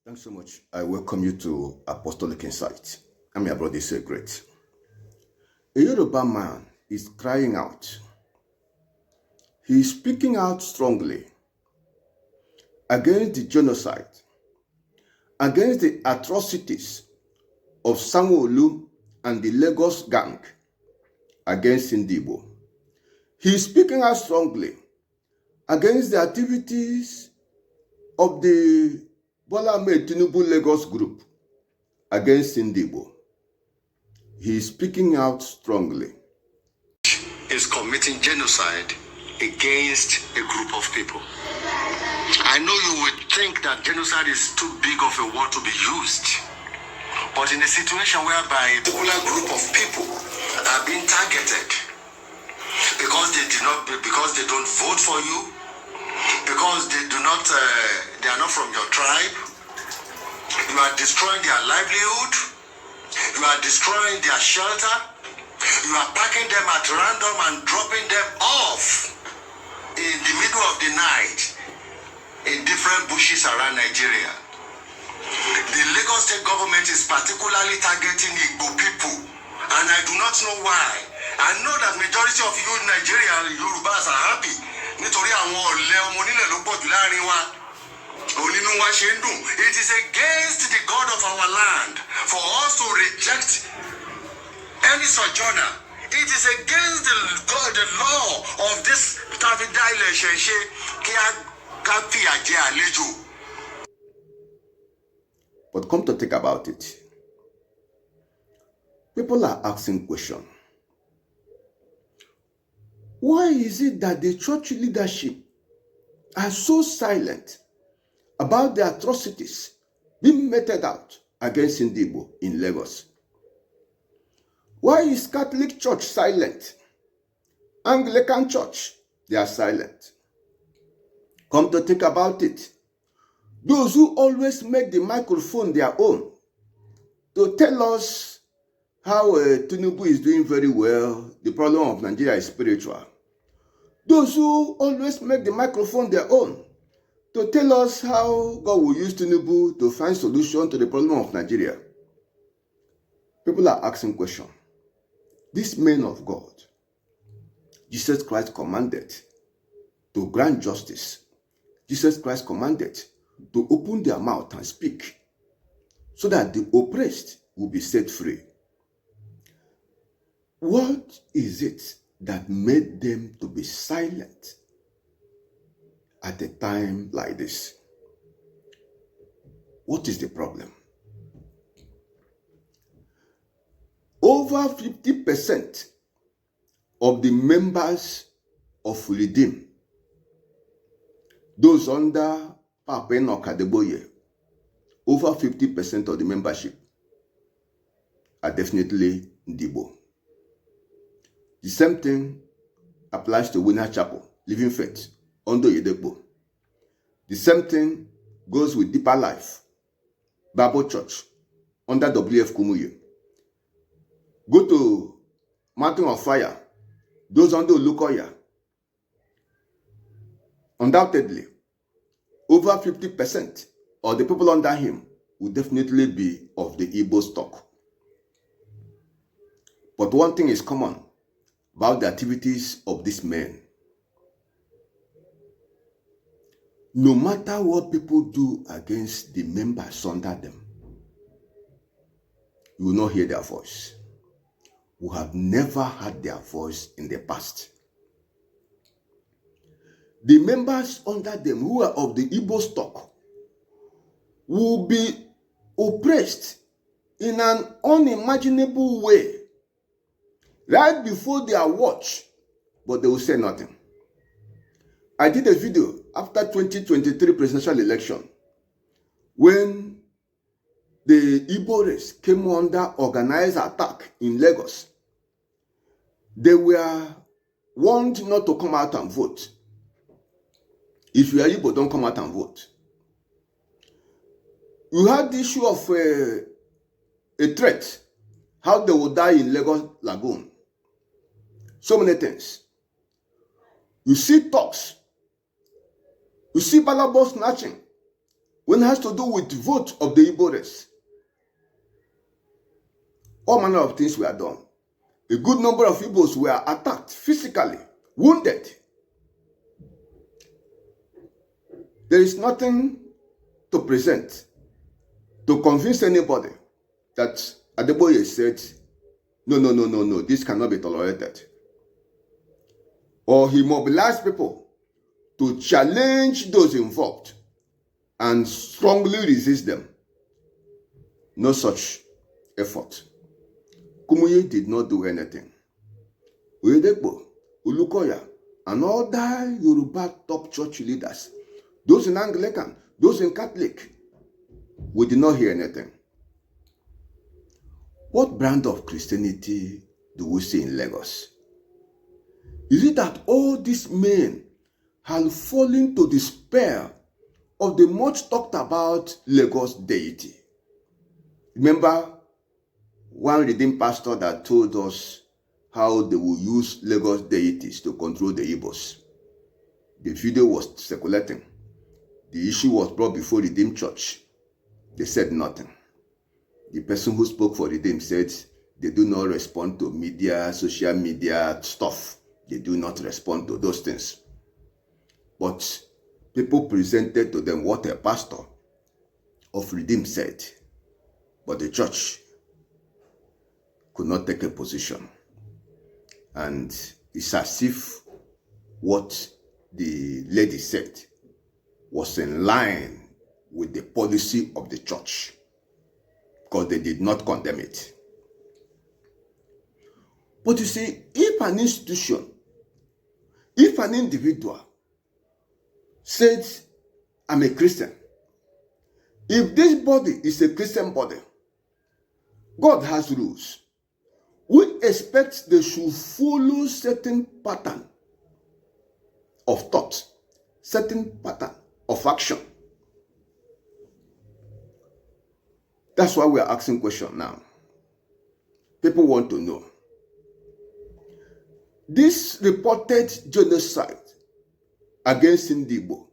Thanks so much. I welcome you to Apostolic Insight. I'm your brother, say great. A Yoruba man is crying out. He is speaking out strongly against the genocide, against the atrocities of Sanwo-Olu and the Lagos gang against Igbo. He is speaking out strongly against the activities of the Bola Ahmed Tinubu Lagos group against Igbo. He is speaking out strongly. Is committing genocide against a group of people. I know you would think that genocide is too big of a word to be used, but in a situation whereby a particular group of people are being targeted because they don't vote for you, because they are not from your tribe, you are destroying their livelihood, you are destroying their shelter, you are packing them at random and dropping them off in the middle of the night in different bushes around Nigeria. The Lagos state government is particularly targeting Igbo people, and I do not know why. I know that majority of you in Nigeria, Yorubas, are happy. Nítorí àwọn ọ̀lẹ ọmọ onílẹ̀ ló pọ̀ jù láàrin wa. Onínú wa ṣe ń dùn. It is against the God of our land for us to reject any sojourner. It is against the law of this But come to think about it, people are asking questions. Why is it that the church leadership are so silent about the atrocities being meted out against Igbo in Lagos? Why is Catholic Church silent? Anglican Church, they are silent. Come to think about it, those who always make the microphone their own to tell us how Tinubu is doing very well, the problem of Nigeria is spiritual. Those who always make the microphone their own to tell us how God will use Tinubu to find solution to the problem of Nigeria. People are asking questions. These men of God, Jesus Christ commanded to grant justice. Jesus Christ commanded to open their mouth and speak so that the oppressed will be set free. What is it that made them to be silent at a time like this? What is the problem? Over 50% of the members of Redeem, those under Adeboye, over 50% of the membership are definitely Igbo. The same thing applies to Winner Chapel, Living Faith, under Oyedepo. The same thing goes with Deeper Life, Bible Church, under WF Kumuyi. Go to Mountain of Fire, those under Olukoya. Undoubtedly, over 50% of the people under him will definitely be of the Igbo stock. But one thing is common about the activities of these men. No matter what people do against the members under them, you will not hear their voice. We have never heard their voice in the past. The members under them who are of the Igbo stock will be oppressed in an unimaginable way right before their watch, but they will say nothing. I did a video after 2023 presidential election when the Igbo race came under organized attack in Lagos. They were warned not to come out and vote. If you are Igbo, don't come out and vote. You had the issue of a threat, how they would die in Lagos Lagoon. So many things. You see talks. You see valuable snatching. when it has to do with the vote of the Igbo race. All manner of things were done. A good number of Igbos were attacked physically, wounded. There is nothing to present to convince anybody that Adeboye said, no, this cannot be tolerated. Or he mobilized people to challenge those involved and strongly resist them. No such effort. Kumuyi did not do anything. Oyedepo, Olukoya, and other Yoruba top church leaders, those in Anglican, those in Catholic, we did not hear anything. What brand of Christianity do we see in Lagos? Is it that all these men have fallen to the spell of the much talked about Lagos deity? Remember one redeemed pastor that told us how they will use Lagos deities to control the Igbos. The video was circulating. The issue was brought before Redeemed Church. They said nothing. The person who spoke for Redeemed said they do not respond to media, social media stuff. They do not respond to those things. But people presented to them what a pastor of Redeemed said. But the church could not take a position. And it's as if what the lady said was in line with the policy of the church, because they did not condemn it. But you see, if an institution, if an individual says, I'm a Christian, if this body is a Christian body, God has rules. We expect they should follow certain pattern of thought, certain pattern of action. That's why we are asking questions now. People want to know. This reported genocide against Igbo,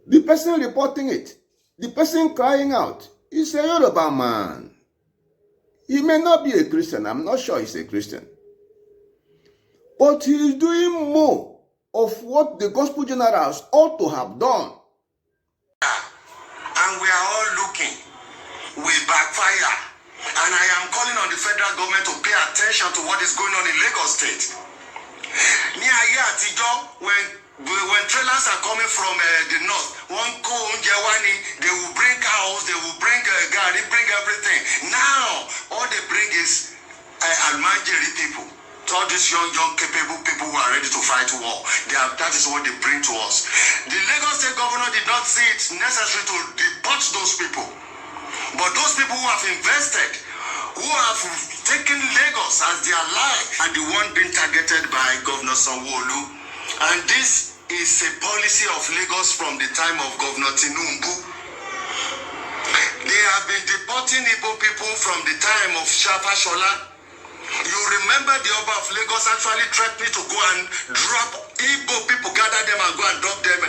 the person reporting it, the person crying out, is a Yoruba man. He may not be a Christian. I'm not sure he's a Christian. But he is doing more of what the gospel generals ought to have done. And we are all looking. We backfire. And I am calling on the federal government to pay attention to what is going on in Lagos State. When trailers are coming from the north, they will bring cows, they will bring gari, bring everything. Now, all they bring is Almanjeri people. All these young, capable people who are ready to fight war. That is what they bring to us. The Lagos State governor did not see it necessary to deport those people. But those people who have invested, who have taken Lagos as their life, are the one being targeted by Governor Sanwo-Olu. And this is a policy of Lagos from the time of Governor Tinubu. They have been deporting Igbo people from the time of Shafa Shola. You remember the Oba of Lagos actually threatened to go and drop Igbo people, gather them and go and drop them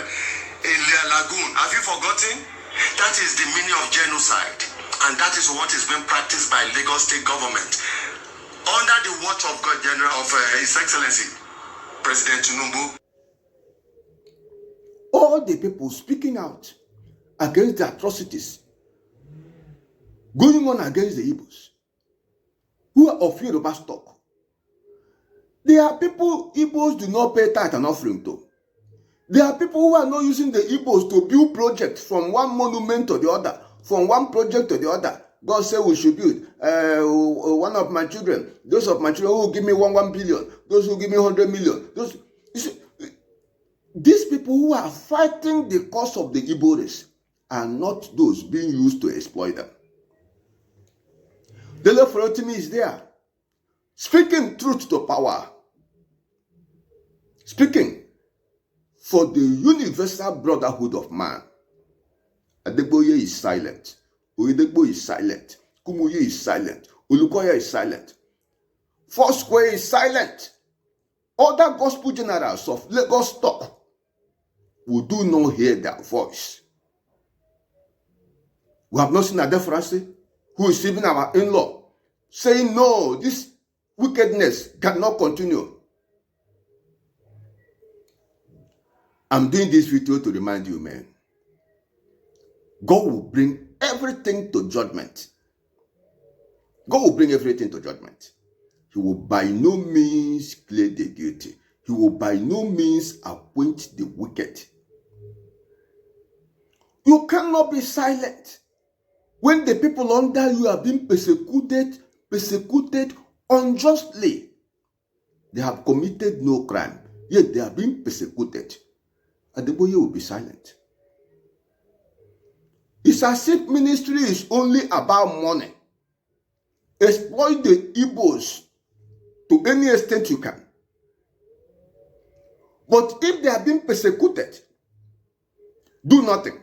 in their lagoon. Have you forgotten? That is the meaning of genocide. And that is what is being practiced by Lagos State government under the watch of His Excellency President Tinubu. All the people speaking out against the atrocities going on against the Igbos, who are of Yoruba stock, they are people Igbos do not pay tithe and offering to. There are people who are not using the Igbos to build projects from one monument to the other, from one project to the other. God said we should build. One of my children, those of my children who will give me 1 billion, those who give me 100 million. These people who are fighting the cause of the Igbo race are not those being used to exploit them. The Lord for me is there, speaking truth to power, speaking for the universal brotherhood of man. Adeboye is silent. Oyedepo is silent. Kumuyi is silent. Olukoya is silent. Foursquare is silent. Other gospel generals of Lagos stock we do not hear their voice. We have not seen Adefrasi, who is even our in-law, saying, no, this wickedness cannot continue. I'm doing this video to remind you, man. God will bring everything to judgment. God will bring everything to judgment. He will by no means clear the guilty. He will by no means acquaint the wicked. You cannot be silent when the people under you are being persecuted unjustly. They have committed no crime, yet they are being persecuted. Adeboye will be silent. It's as if ministry is only about money. Exploit the Igbos to any extent you can. But if they are being persecuted, do nothing.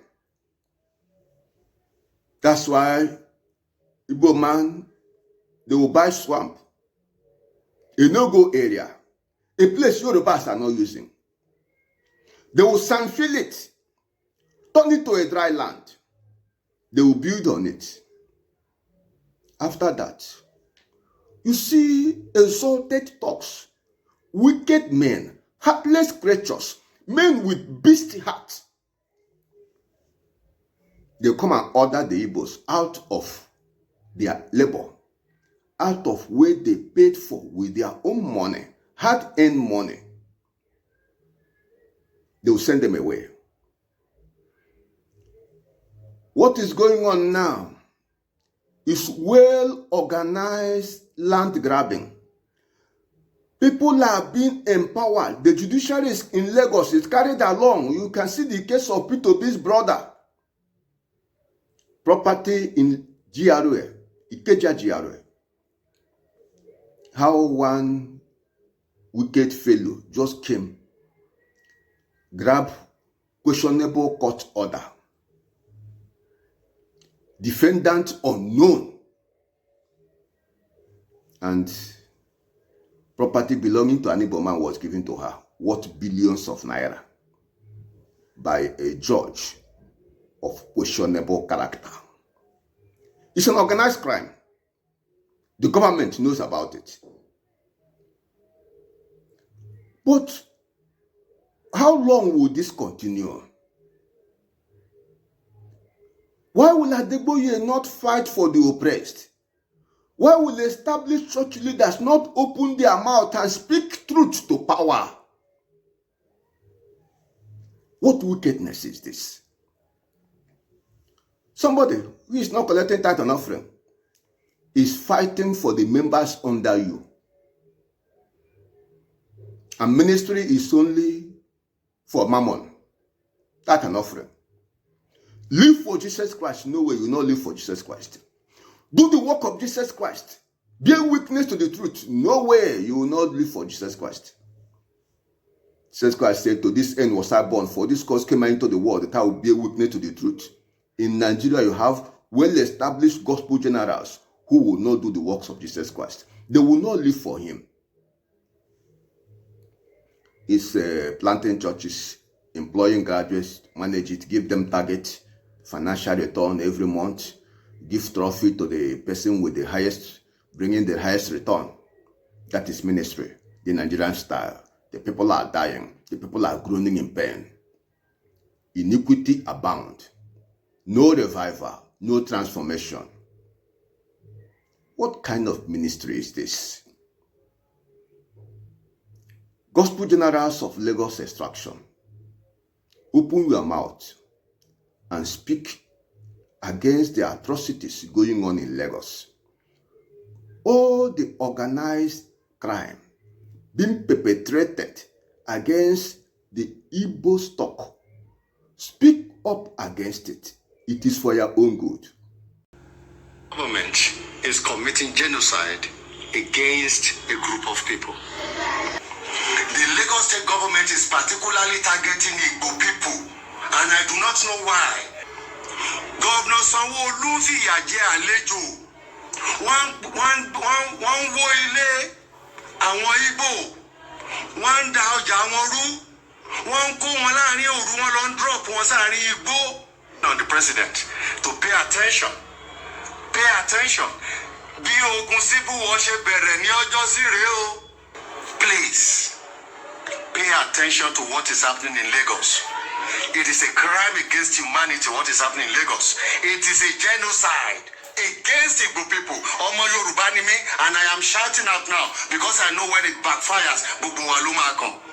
That's why Igbo man, they will buy swamp, a no-go area, a place Yorubas are not using. They will sandfill it, turn it to a dry land. They will build on it. After that, you see exalted talks, wicked men, heartless creatures, men with beast hearts. They come and order the Igbos out of their labor, out of where they paid for with their own money, hard-earned money. They will send them away. What is going on now is well-organized land grabbing. People are being empowered. The judiciary in Lagos is carried along. You can see the case of P2B's brother. Property in GRA, Ikeja GRA. How one wicked fellow just came, grabbed questionable court order. Defendant unknown. And property belonging to an Igbo man was given to her, worth billions of naira, by a judge of questionable character. It's an organized crime. The government knows about it. But how long will this continue? Why will Adeboye not fight for the oppressed? Why will established church leaders not open their mouth and speak truth to power? What wickedness is this? Somebody who is not collecting tithe and offering is fighting for the members under you. And ministry is only for mammon, tithe and offering. Live for Jesus Christ. No way you will not live for Jesus Christ. Do the work of Jesus Christ. Be a witness to the truth. No way you will not live for Jesus Christ. Jesus Christ said, to this end was I born, for this cause came I into the world, that I will be a witness to the truth. In Nigeria, you have well-established gospel generals who will not do the works of Jesus Christ. They will not live for him. He's planting churches, employing graduates, manage it, give them target, financial return every month, give trophy to the person with the highest, bringing the highest return. That is ministry, the Nigerian style. The people are dying. The people are groaning in pain. Iniquity abound. No revival, no transformation. What kind of ministry is this? Gospel generals of Lagos extraction, open your mouth and speak against the atrocities going on in Lagos. All the organized crime being perpetrated against the Igbo stock. Speak up against it. It is for your own good. Government is committing genocide against a group of people. The Lagos state government is particularly targeting Igbo people, and I do not know why. Governor Sanwo-Olu fìyà jẹ àlejò. Wọ́n wó ilé àwọn Igbo. Wọ́n da ọjà wọn rú. Wọ́n kó wọn láàrin òru, wọ́n lọ drop wọn sáàrin Igbo. on the president to pay attention. Pay attention. Please, pay attention to what is happening in Lagos. It is a crime against humanity what is happening in Lagos. It is a genocide against Igbo people. Omo Yoruba ni mi, and I am shouting out now because I know when it backfires, Bubu Waluma come.